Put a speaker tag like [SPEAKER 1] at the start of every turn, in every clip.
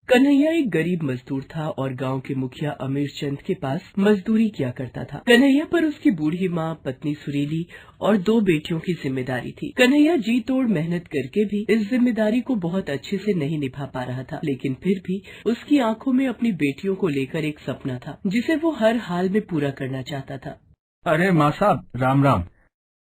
[SPEAKER 1] कन्हैया एक गरीब मजदूर था और गांव के मुखिया अमीर चंद के पास मजदूरी किया करता था। कन्हैया पर उसकी बूढ़ी माँ, पत्नी सुरीली और 2 बेटियों की जिम्मेदारी थी। कन्हैया जी तोड़ मेहनत करके भी इस जिम्मेदारी को बहुत अच्छे से नहीं निभा पा रहा था, लेकिन फिर भी उसकी आंखों में अपनी बेटियों को लेकर एक सपना था जिसे वो हर हाल में पूरा करना चाहता था।
[SPEAKER 2] अरे माँ साहब, राम राम।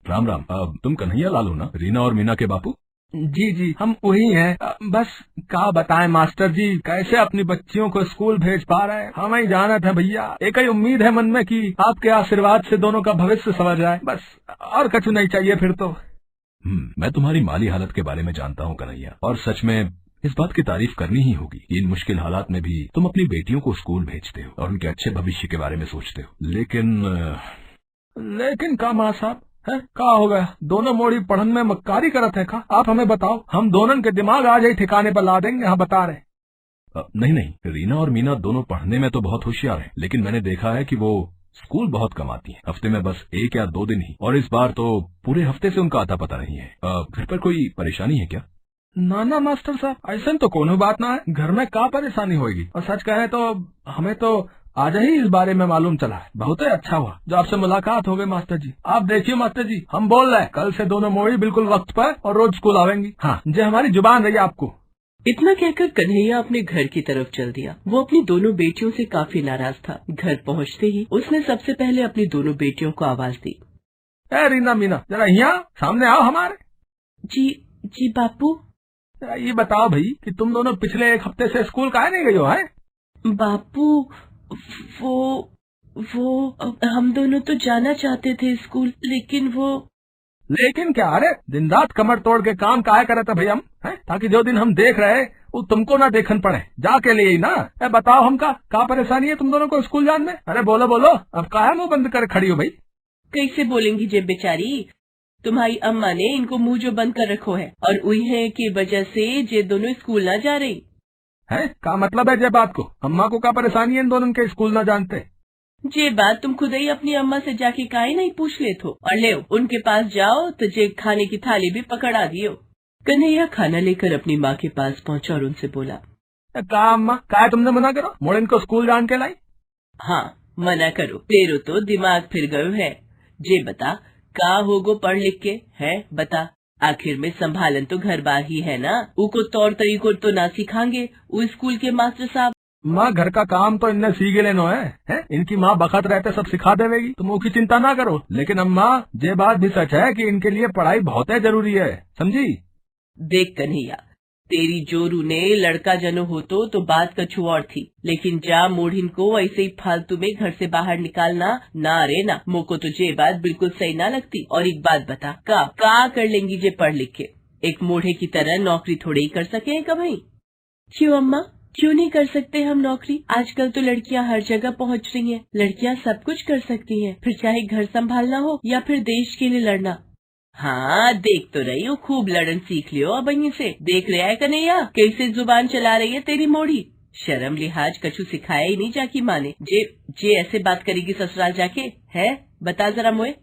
[SPEAKER 2] राम राम। तुम कन्हैया लाल हो ना, रीना और मीना के बापू? जी जी, हम वही हैं। बस क्या बताएं मास्टर जी, कैसे अपनी बच्चियों को स्कूल भेज पा रहे हैं। हमें ही जाना था भैया। एक ही उम्मीद है मन में कि आपके आशीर्वाद से दोनों का भविष्य संवर जाए, बस और कुछ नहीं चाहिए फिर तो। मैं तुम्हारी माली हालत के बारे में जानता हूँ कन्हैया, और सच में इस बात की तारीफ करनी ही होगी कि इन मुश्किल हालात में भी तुम अपनी बेटियों को स्कूल भेजते हो और उनके अच्छे भविष्य के बारे में सोचते हो। लेकिन का माँ साहब है, का हो गया? दोनों मोड़ी पढ़न में मक्कारी करत है का? आप हमें बताओ, हम दोनों के दिमाग आज ही ठिकाने पर ला देंगे। हाँ बता रहे। नहीं, रीना और मीना दोनों पढ़ने में तो बहुत होशियार हैं, लेकिन मैंने देखा है कि वो स्कूल बहुत कम आती हैं। हफ्ते में बस 1 या 2 दिन ही, और इस बार तो पूरे हफ्ते से उनका आता पता नहीं है। घर पर कोई परेशानी है क्या? ना मास्टर साहब, ऐसा तो कोनो बात ना है। घर में क्या परेशानी होगी? और सच कहे तो हमें तो आज ही इस बारे में मालूम चला है। बहुत ही अच्छा हुआ जो आपसे मुलाकात हो गई मास्टर जी। आप देखिए मास्टर जी, हम बोल रहे हैं कल से दोनों मोड़ी बिल्कुल वक्त पर और रोज स्कूल आवेंगी। हाँ, जो हमारी जुबान रही आपको।
[SPEAKER 1] इतना कहकर कन्हैया अपने घर की तरफ चल दिया। वो अपनी दोनों बेटियों से काफी नाराज था। घर पहुंचते ही उसने सबसे पहले अपनी दोनों बेटियों को आवाज दी।
[SPEAKER 2] रीना मीना, जरा यहाँ सामने आओ हमारे।
[SPEAKER 1] जी बापू।
[SPEAKER 2] ये बताओ भाई कि तुम दोनों पिछले 1 हफ्ते से स्कूल काहे नहीं गई हो? है
[SPEAKER 1] बापू, वो हम दोनों तो जाना चाहते थे स्कूल, लेकिन
[SPEAKER 2] क्या? अरे दिन रात कमर तोड़ के काम काहे करे थे भाई हम, हैं? ताकि जो दिन हम देख रहे वो तुमको ना देखन पड़े, जाके लिए ही ना। बताओ हमका क्या परेशानी है तुम दोनों को स्कूल जाने में? अरे बोलो बोलो, अब काहे मुंह बंद कर खड़ी हो भाई?
[SPEAKER 1] कैसे बोलेंगी जे बेचारी, तुम्हारी अम्मा ने इनको मुंह जो बंद कर रखो है, और उन्हें की वजह से जे दोनों स्कूल ना जा रही
[SPEAKER 2] है। क्या मतलब है जे बात को? अम्मा को क्या परेशानी है इन दोनों के स्कूल ना जानते?
[SPEAKER 1] जे बात तुम खुद ही अपनी अम्मा से जाके काहे नहीं पूछ ले तो, और ले उनके पास जाओ तो जे खाने की थाली भी पकड़ा दियो। कन्हैया खाना लेकर अपनी माँ के पास पहुँचा और उनसे बोला,
[SPEAKER 2] का अम्मा, का तुमने मना करो मोड़ इनको स्कूल जान के लाई?
[SPEAKER 1] हाँ मना करो, तेरो तो दिमाग फिर गयो है। जे बता का होगो पढ़ लिख के है, बता। आखिर में संभालन तो घर बार ही है ना, उको तौर तरीको तो ना सिखाएंगे वो स्कूल के मास्टर साहब।
[SPEAKER 2] माँ, घर का काम तो इनने सीखे लेनो है? इनकी माँ बखत रहते सब सिखा देवेगी, तुम उसकी चिंता ना करो। लेकिन अम्मा, ये बात भी सच है कि इनके लिए पढ़ाई बहुत है जरूरी है, समझी?
[SPEAKER 1] देख कन्हैया, तेरी जोरू ने लड़का जनो हो तो बात कछु और थी, लेकिन जा मोढ़िन को ऐसे ही फालतू में घर से बाहर निकालना ना रे ना, मोको तो ये बात बिल्कुल सही ना लगती। और एक बात बता, का कर लेंगी जे पढ़ लिख के? एक मोढ़े की तरह नौकरी थोड़ी ही कर सके कभी? क्यों अम्मा, क्यों नहीं कर सकते हम नौकरी? आजकल तो लड़कियां हर जगह पहुंच रही हैं। लड़कियां सब कुछ कर सकती हैं, फिर चाहे घर संभालना हो या फिर देश के लिए लड़ना। हाँ देख तो रही हूँ, खूब लड़न सीख लियो अब यहीं से। देख रहा है कन्हैया कैसे जुबान चला रही है तेरी मोड़ी। शर्म लिहाज कछु सिखाया ही नहीं जाकी माँ ने। जे ऐसे बात करेगी ससुराल जाके, है बता जरा मोए।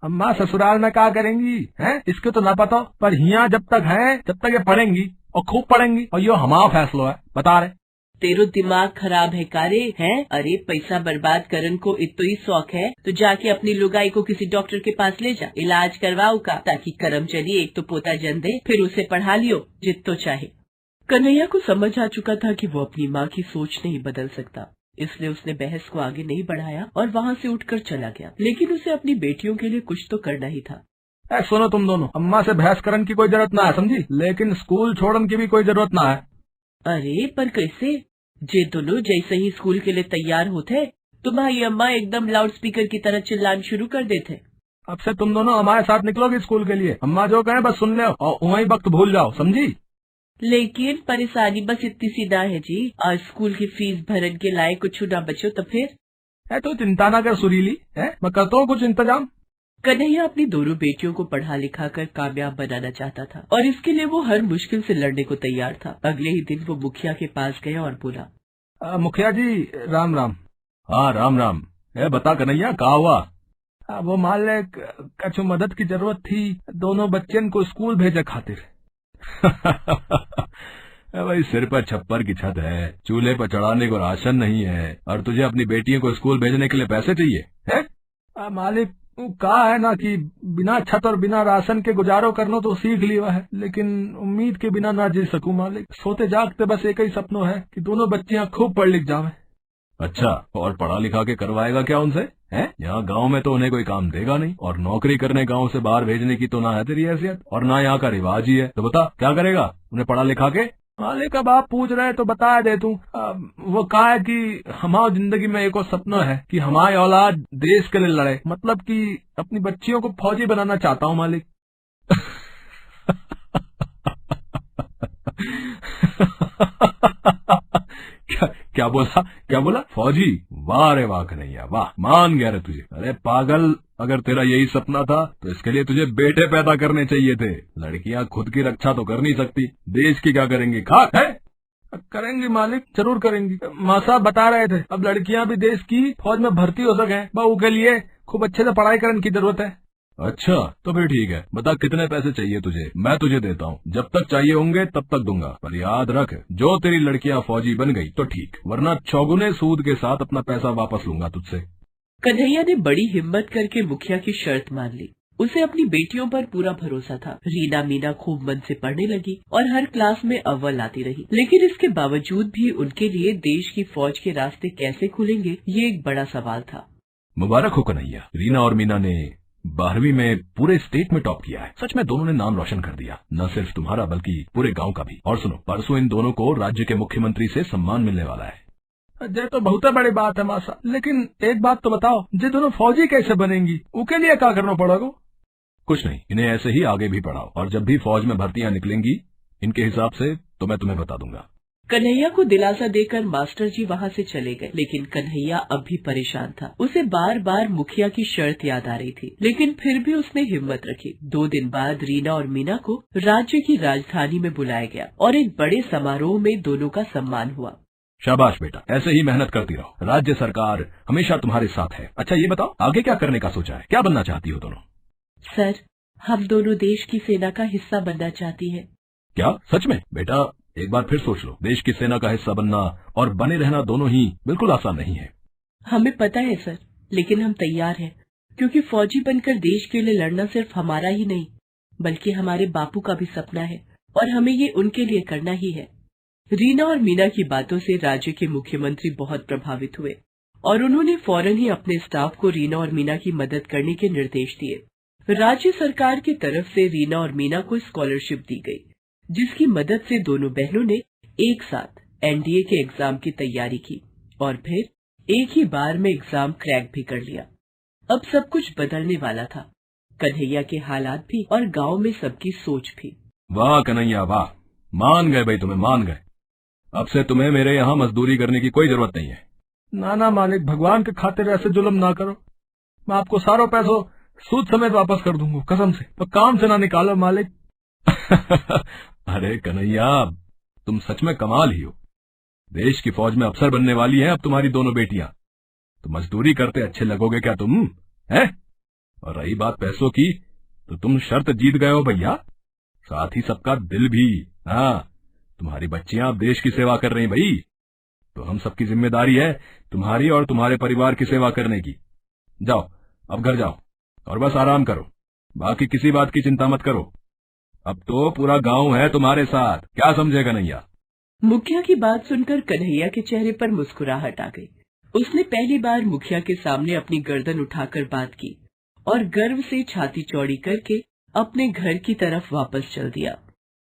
[SPEAKER 2] अम्मा, ससुराल में क्या करेंगी है इसके तो ना पता, पर यहाँ जब तक ये पढ़ेंगी और खूब पढ़ेंगी, और यो हमारा फैसला है, बता रहे।
[SPEAKER 1] तेरो दिमाग खराब है कारे है? अरे पैसा बर्बाद करन को इतो ही शौक है तो जाके अपनी लुगाई को किसी डॉक्टर के पास ले जा, इलाज करवाओ का, ताकि करम चली एक तो पोता जन दे, फिर उसे पढ़ा लियो जितो चाहे। कन्हैया को समझ आ चुका था कि वो अपनी माँ की सोच नहीं बदल सकता, इसलिए उसने बहस को आगे नहीं बढ़ाया और वहाँ से उठकर चला गया। लेकिन उसे अपनी बेटियों के लिए कुछ तो करना ही था।
[SPEAKER 2] सुनो तुम दोनों, अम्मा से बहस करने की कोई जरूरत ना है, समझी? लेकिन स्कूल छोड़ने की भी कोई जरूरत ना है।
[SPEAKER 1] अरे पर कैसे? जे दोनों जैसे ही स्कूल के लिए तैयार होते, तुम्हारी अम्मा एकदम लाउड स्पीकर की तरह चिल्लाना शुरू कर देते।
[SPEAKER 2] अब से तुम दोनों हमारे साथ निकलोगे स्कूल के लिए, अम्मा जो कहे बस सुन लो और वही वक्त भूल जाओ, समझी?
[SPEAKER 1] लेकिन परेशानी बस इतनी सी ना है जी, और स्कूल की फीस भरन के लायक कुछ ना बचो तो फिर?
[SPEAKER 2] है तो चिंता ना कर सुरीली, है मैं करता हूँ कुछ इंतजाम।
[SPEAKER 1] कन्हैया अपनी दोनों बेटियों को पढ़ा लिखा कर कामयाब बनाना चाहता था और इसके लिए वो हर मुश्किल से लड़ने को तैयार था। अगले ही दिन वो मुखिया के पास गया और बोला,
[SPEAKER 2] मुखिया जी राम राम। हाँ राम राम। बता कन्हैया का हुआ? वो मालिक कछु मदद की जरूरत थी, दोनों बच्चन को स्कूल भेजे खातिर। भाई सिर पर छप्पर की छत है, चूल्हे पर चढ़ाने को राशन नहीं है, और तुझे अपनी बेटियों को स्कूल भेजने के लिए पैसे चाहिए है? मालिक कहा है ना कि बिना छत और बिना राशन के गुजारो करना तो सीख लिया है, लेकिन उम्मीद के बिना ना जी सकूं मालिक। सोते जागते बस एक ही सपनों है कि दोनों बच्चियां खूब पढ़ लिख जावे। अच्छा, और पढ़ा लिखा के करवाएगा क्या उनसे? है यहाँ गांव में तो उन्हें कोई काम देगा नहीं, और नौकरी करने गांव से बाहर भेजने की तो ना है तेरी हैसियत, और ना यहाँ का रिवाज ही है। तो बता क्या करेगा उन्हें पढ़ा लिखा के? मालिक अब आप पूछ रहे तो बता दे तू। वो कहा है कि हमारी जिंदगी में एक और सपना है कि हमारी औलाद देश के लिए लड़े, मतलब कि अपनी बच्चियों को फौजी बनाना चाहता हूँ मालिक। क्या बोला? क्या बोला? फौजी? वाह रे वाह कन्हैया वाह, मान गया रे तुझे। अरे पागल, अगर तेरा यही सपना था तो इसके लिए तुझे बेटे पैदा करने चाहिए थे। लड़कियां खुद की रक्षा तो कर नहीं सकती, देश की क्या करेंगी? खाक है। करेंगी मालिक, जरूर करेंगी। माँ साहब बता रहे थे अब लड़कियां भी देश की फौज में भर्ती हो सके, बहू के लिए खूब अच्छे से पढ़ाई करने की जरूरत है। अच्छा तो फिर ठीक है, बता कितने पैसे चाहिए तुझे, मैं तुझे देता हूँ। जब तक चाहिए होंगे तब तक दूंगा, पर याद रख जो तेरी लड़कियां फौजी बन गई तो ठीक, वरना चौगुने सूद के साथ अपना पैसा वापस लूंगा तुझसे।
[SPEAKER 1] कन्हैया ने बड़ी हिम्मत करके मुखिया की शर्त मान ली। उसे अपनी बेटियों पर पूरा भरोसा था। रीना मीना खूब मन से पढ़ने लगी और हर क्लास में अव्वल आती रही, लेकिन इसके बावजूद भी उनके लिए देश की फौज के रास्ते कैसे खुलेंगे, ये एक बड़ा सवाल था।
[SPEAKER 2] मुबारक हो कन्हैया, रीना और मीना ने 12वीं में पूरे स्टेट में टॉप किया है। सच में दोनों ने नाम रोशन कर दिया, न सिर्फ तुम्हारा बल्कि पूरे गांव का भी। और सुनो, परसों इन दोनों को राज्य के मुख्यमंत्री से सम्मान मिलने वाला है। ये तो बहुत बड़ी बात है मासा, लेकिन एक बात तो बताओ, ये दोनों फौजी कैसे बनेंगी? उसके लिए क्या करना पड़ेगा? कुछ नहीं, इन्हें ऐसे ही आगे भी पढ़ाओ, और जब भी फौज में भर्तियां निकलेंगी इनके हिसाब से तो मैं तुम्हें बता दूंगा।
[SPEAKER 1] कन्हैया को दिलासा देकर मास्टर जी वहाँ से चले गए, लेकिन कन्हैया अब भी परेशान था। उसे बार बार मुखिया की शर्त याद आ रही थी, लेकिन फिर भी उसने हिम्मत रखी। 2 दिन बाद रीना और मीना को राज्य की राजधानी में बुलाया गया और एक बड़े समारोह में दोनों का सम्मान हुआ।
[SPEAKER 2] शाबाश बेटा, ऐसे ही मेहनत करती रहो, राज्य सरकार हमेशा तुम्हारे साथ है। अच्छा ये बताओ, आगे क्या करने का सोचा है, क्या बनना चाहती हो दोनों?
[SPEAKER 1] सर, हम दोनों देश की सेना का हिस्सा बनना चाहती है।
[SPEAKER 2] क्या सच में? बेटा एक बार फिर सोच लो, देश की सेना का हिस्सा बनना और बने रहना दोनों ही बिल्कुल आसान नहीं है।
[SPEAKER 1] हमें पता है सर, लेकिन हम तैयार हैं, क्योंकि फौजी बनकर देश के लिए लड़ना सिर्फ हमारा ही नहीं बल्कि हमारे बापू का भी सपना है, और हमें ये उनके लिए करना ही है। रीना और मीना की बातों से राज्य के मुख्यमंत्री बहुत प्रभावित हुए और उन्होंने फौरन ही अपने स्टाफ को रीना और मीना की मदद करने के निर्देश दिए। राज्य सरकार की तरफ से रीना और मीना को स्कॉलरशिप दी गई, जिसकी मदद से दोनों बहनों ने एक साथ एनडीए के एग्जाम की तैयारी की और फिर एक ही बार में एग्जाम क्रैक भी कर लिया। अब सब कुछ बदलने वाला था, कन्हैया के हालात भी और गांव में सबकी सोच भी।
[SPEAKER 2] वाह कन्हैया वाह, मान गए भाई, तुम्हें मान गए। अब से तुम्हें मेरे यहाँ मजदूरी करने की कोई जरूरत नहीं है। ना मालिक, भगवान के खातिर ऐसे जुल्म ना करो, मैं आपको सारों पैसों सूद समेत वापस कर दूंगा, कसम से। तो काम से ना निकालो मालिक। अरे कन्हैया, तुम सच में कमाल ही हो। देश की फौज में अफसर बनने वाली हैं अब तुम्हारी दोनों बेटियां, तो मजदूरी करते अच्छे लगोगे क्या तुम? हैं? और रही बात पैसों की, तो तुम शर्त जीत गए हो भैया, साथ ही सबका दिल भी। हाँ, तुम्हारी बच्चियां अब देश की सेवा कर रही भाई, तो हम सबकी जिम्मेदारी है तुम्हारी और तुम्हारे परिवार की सेवा करने की। जाओ अब घर जाओ और बस आराम करो, बाकी किसी बात की चिंता मत करो। अब तो पूरा गांव है तुम्हारे साथ, क्या समझे कन्हैया?
[SPEAKER 1] मुखिया की बात सुनकर कन्हैया के चेहरे पर मुस्कुराहट आ गई। उसने पहली बार मुखिया के सामने अपनी गर्दन उठाकर बात की और गर्व से छाती चौड़ी करके अपने घर की तरफ वापस चल दिया।